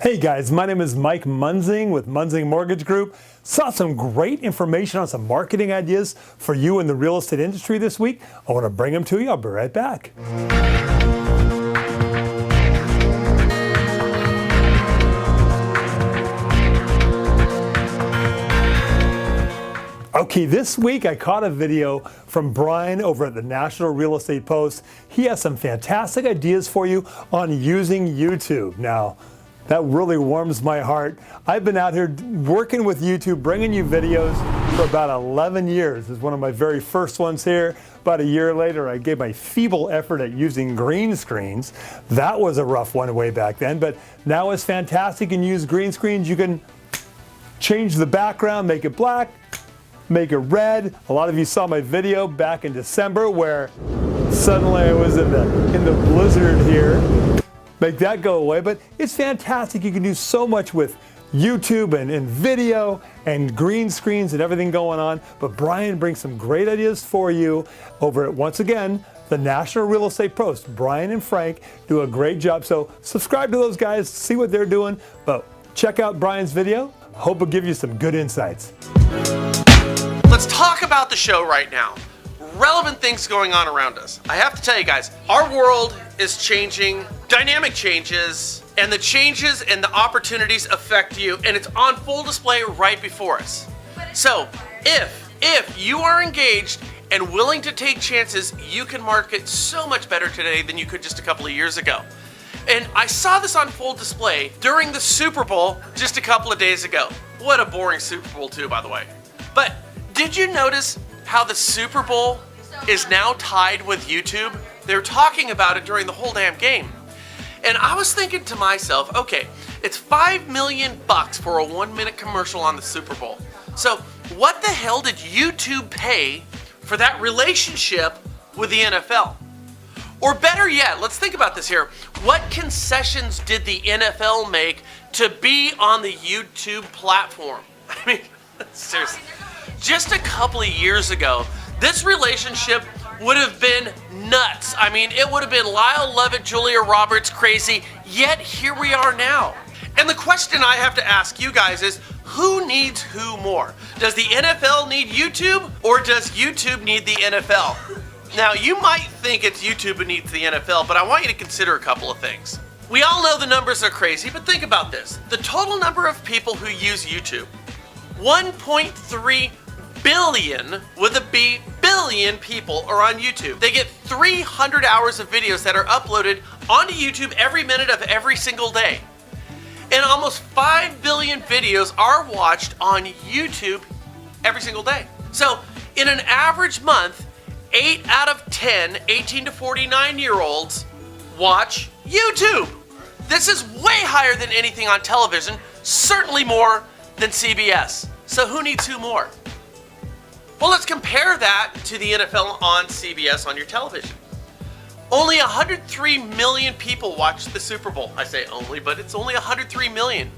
Hey guys, my name is Mike Munzing with Munzing Mortgage Group. Saw some great information on some marketing ideas for you in the real estate industry this week. I want to bring them to you. I'll be right back. Okay, this week I caught a video from Brian over at the National Real Estate Post. He has some fantastic ideas for you on using YouTube. Now, that really warms my heart. I've been out here working with YouTube, bringing you videos for about 11 years. This is one of my very first ones here. About a year later, I gave my feeble effort at using green screens. That was a rough one way back then, but now it's fantastic. You can use green screens. You can change the background, make it black, make it red. A lot of you saw my video back in December where suddenly I was in the blizzard here. Make that go away, but it's fantastic. You can do so much with YouTube and video and green screens and everything going on. But Brian brings some great ideas for you over at, once again, the National Real Estate Post. Brian and Frank do a great job. So subscribe to those guys, see what they're doing. But check out Brian's video. Hope it'll give you some good insights. Let's talk about the show right now. Relevant things going on around us. I have to tell you guys, our world is changing, dynamic changes, and the changes and the opportunities affect you, and it's on full display right before us. So, if you are engaged and willing to take chances, you can market so much better today than you could just a couple of years ago. And I saw this on full display during the Super Bowl just a couple of days ago. What a boring Super Bowl too, by the way. But did you notice how the Super Bowl is now tied with YouTube? They were talking about it during the whole damn game. And I was thinking to myself, okay, it's $5 million for a 1-minute commercial on the Super Bowl. So what the hell did YouTube pay for that relationship with the NFL? Or better yet, let's think about this here. What concessions did the NFL make to be on the YouTube platform? I mean, seriously. Just a couple of years ago, this relationship would have been nuts. I mean, it would have been Lyle Lovett, Julia Roberts crazy, yet here we are now. And the question I have to ask you guys is, who needs who more? Does the NFL need YouTube, or does YouTube need the NFL? Now, you might think it's YouTube who needs the NFL, but I want you to consider a couple of things. We all know the numbers are crazy, but think about this. The total number of people who use YouTube, 1.3 billion, with a B, billion people are on YouTube. They get 300 hours of videos that are uploaded onto YouTube every minute of every single day. And almost 5 billion videos are watched on YouTube every single day. So in an average month, 8 out of 10 18 to 49-year-olds watch YouTube. This is way higher than anything on television, certainly more than CBS. So who needs who more? Well, let's compare that to the NFL on CBS on your television. Only 103 million people watched the Super Bowl. I say only, but it's only 103 million.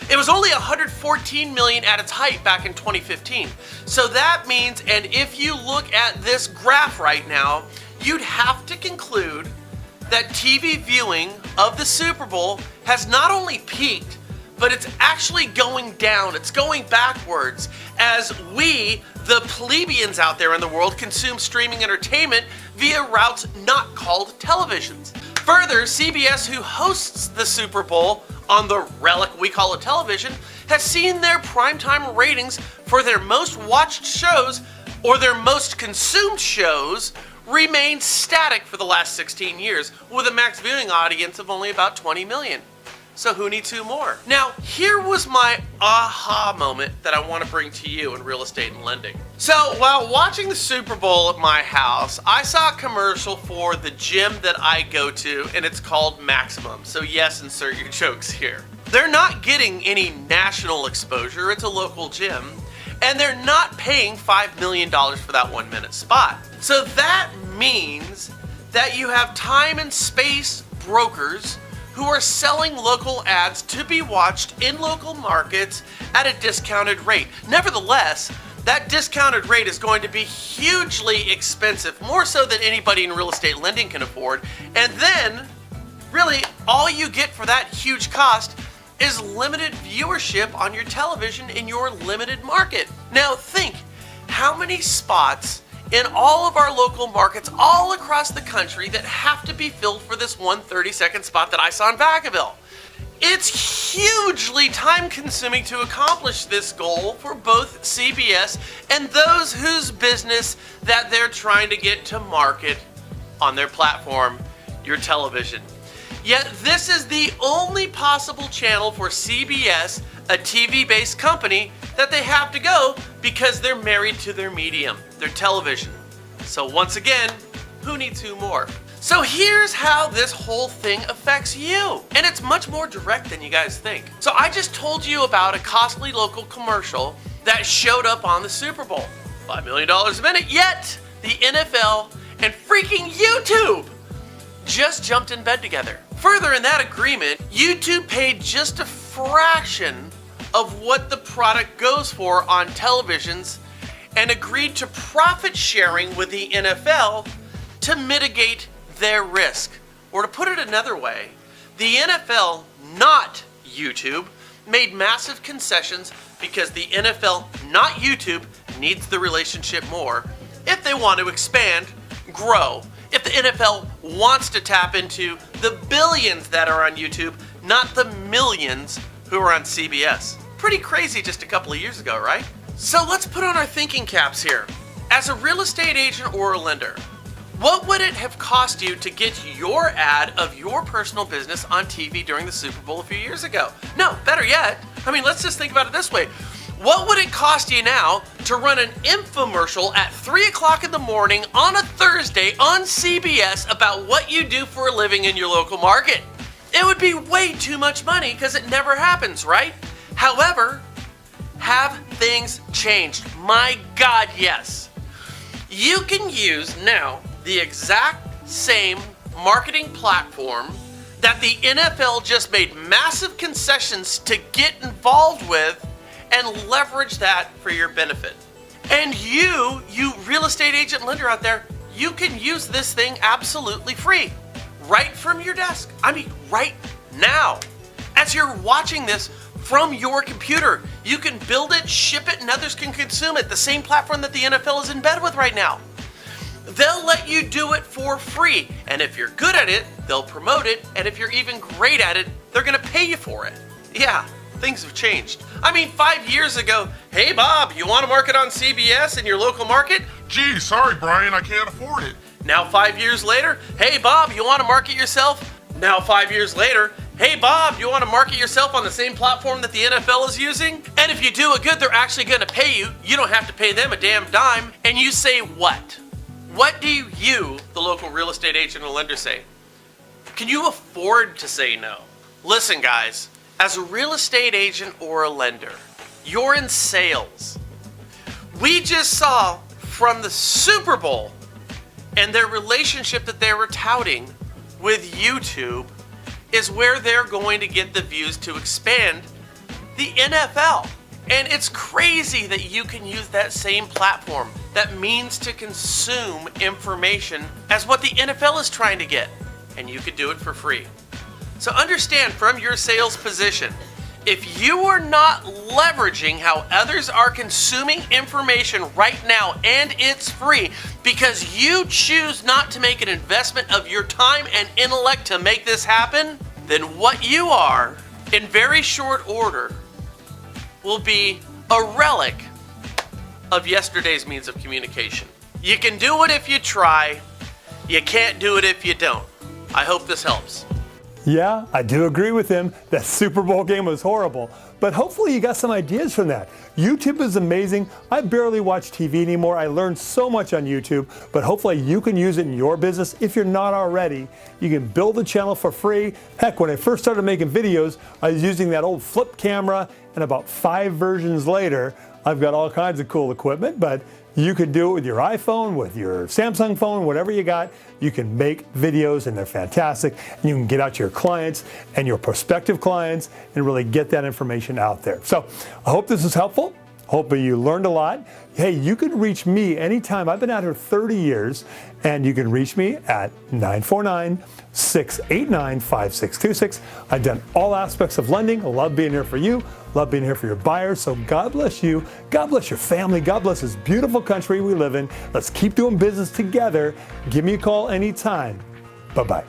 It was only 114 million at its height back in 2015. So that means, and if you look at this graph right now, you'd have to conclude that TV viewing of the Super Bowl has not only peaked, but it's actually going down. It's going backwards as we, the plebeians out there in the world, consume streaming entertainment via routes not called televisions. Further, CBS, who hosts the Super Bowl on the relic we call a television, has seen their primetime ratings for their most watched shows or their most consumed shows remain static for the last 16 years with a max viewing audience of only about 20 million. So who needs who more? Now, here was my aha moment that I want to bring to you in real estate and lending. So while watching the Super Bowl at my house, I saw a commercial for the gym that I go to, and it's called Maximum. So yes, insert your jokes here. They're not getting any national exposure. It's a local gym, and they're not paying $5 million for that 1-minute spot. So that means that you have time and space brokers who are selling local ads to be watched in local markets at a discounted rate. Nevertheless, that discounted rate is going to be hugely expensive, more so than anybody in real estate lending can afford. And then, really, all you get for that huge cost is limited viewership on your television in your limited market. Now think, how many spots in all of our local markets all across the country that have to be filled for this one 30-second spot that I saw in Vacaville? It's hugely time consuming to accomplish this goal for both CBS and those whose business that they're trying to get to market on their platform, your television. Yet this is the only possible channel for CBS, a TV-based company, that they have to go because they're married to their medium, their television. So once again, who needs who more? So here's how this whole thing affects you. And it's much more direct than you guys think. So I just told you about a costly local commercial that showed up on the Super Bowl. $5 million a minute, yet the NFL and freaking YouTube just jumped in bed together. Further, in that agreement, YouTube paid just a fraction of what the product goes for on televisions and agreed to profit sharing with the NFL to mitigate their risk. Or to put it another way, the NFL, not YouTube, made massive concessions because the NFL, not YouTube, needs the relationship more if they want to expand, grow. If the NFL wants to tap into the billions that are on YouTube, not the millions who are on CBS. Pretty crazy just a couple of years ago, right? So let's put on our thinking caps here. As a real estate agent or a lender, what would it have cost you to get your ad of your personal business on TV during the Super Bowl a few years ago? No, better yet, let's just think about it this way. What would it cost you now to run an infomercial at 3 o'clock in the morning on a Thursday on CBS about what you do for a living in your local market? It would be way too much money because it never happens, right? However, have things changed? My God, yes. You can use now the exact same marketing platform that the NFL just made massive concessions to get involved with and leverage that for your benefit. And you real estate agent lender out there, you can use this thing absolutely free, right from your desk. Right now. As you're watching this from your computer, you can build it, ship it, and others can consume it. The same platform that the NFL is in bed with right now. They'll let you do it for free. And if you're good at it, they'll promote it. And if you're even great at it, they're gonna pay you for it. Yeah. Things have changed. 5 years ago, hey Bob, you want to market on CBS in your local market? Gee, sorry Brian, I can't afford it. Now 5 years later, hey Bob, you want to market yourself? Now 5 years later, hey Bob, you want to market yourself on the same platform that the NFL is using? And if you do it good, they're actually going to pay you. You don't have to pay them a damn dime. And you say what? What do you, the local real estate agent or lender, say? Can you afford to say no? Listen guys, as a real estate agent or a lender, you're in sales. We just saw from the Super Bowl and their relationship that they were touting with YouTube is where they're going to get the views to expand the NFL. And it's crazy that you can use that same platform that means to consume information as what the NFL is trying to get. And you could do it for free. So understand from your sales position, if you are not leveraging how others are consuming information right now and it's free because you choose not to make an investment of your time and intellect to make this happen, then what you are, in very short order, will be a relic of yesterday's means of communication. You can do it if you try. You can't do it if you don't. I hope this helps. Yeah, I do agree with him. That Super Bowl game was horrible. But hopefully you got some ideas from that. YouTube is amazing. I barely watch TV anymore. I learned so much on YouTube, but hopefully you can use it in your business if you're not already. You can build a channel for free. Heck, when I first started making videos, I was using that old flip camera, and about 5 versions later, I've got all kinds of cool equipment, but you could do it with your iPhone, with your Samsung phone, whatever you got. You can make videos and they're fantastic. And you can get out to your clients and your prospective clients and really get that information out there. So I hope this is helpful. Hoping you learned a lot. Hey, you can reach me anytime. I've been out here 30 years, and you can reach me at 949-689-5626. I've done all aspects of lending. I love being here for you. Love being here for your buyers. So God bless you. God bless your family. God bless this beautiful country we live in. Let's keep doing business together. Give me a call anytime. Bye-bye.